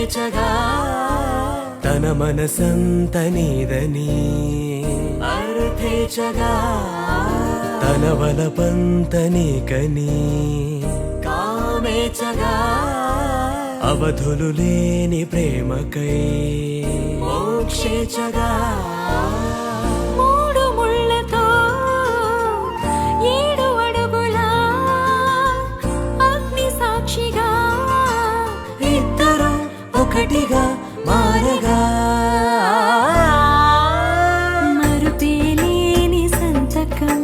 పేచగా తన మనసంత నీదని అర్థేచగా తన వలపంత నీకని కామేచగా అవధులు లేని ప్రేమకై మోక్షేచగా మూడు ముళ్ళతో 7 అడుగుల అగ్ని సాక్షిగా ఇద్దరు ఒకటిగా మారగా మరుపేలేని సంతకం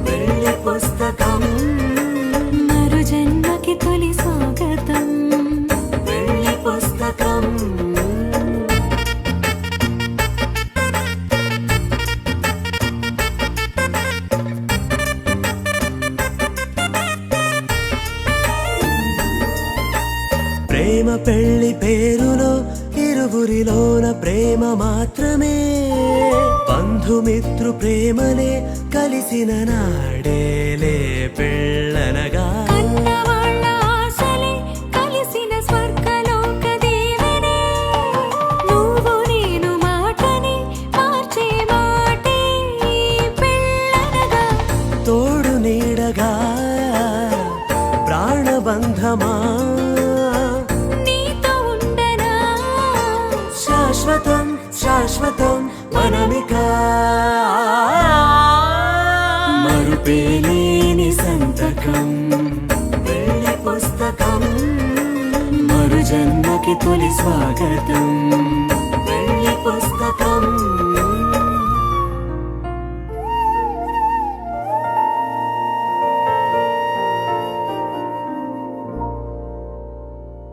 పెళ్లి పుస్తకం మరు జన్మకి తొలి స్వాగతం పెళ్లి పుస్తకం ప్రేమ పెళ్లి పేరులో ఇరువురిలోన ప్రేమ మాత్రమే బంధుమిత్రు ప్రేమలే కలిసిన నాడేలే పెళ్ళనగా కన్నవాళ్ళ ఆశలే కలిసిన స్వర్గలోక దీవెనే నువ్వు నేను మాటని మార్చే మాటే పెళ్ళనగా తోడు నీడగా ప్రాణబంధమా నీతో ఉండనా శాశ్వతం శాశ్వతం మనమిక మరుపేలేని సంతకం పెళ్లి పుస్తకం మరు జన్మకి తొలి స్వాగతం పెళ్లి పుస్తకం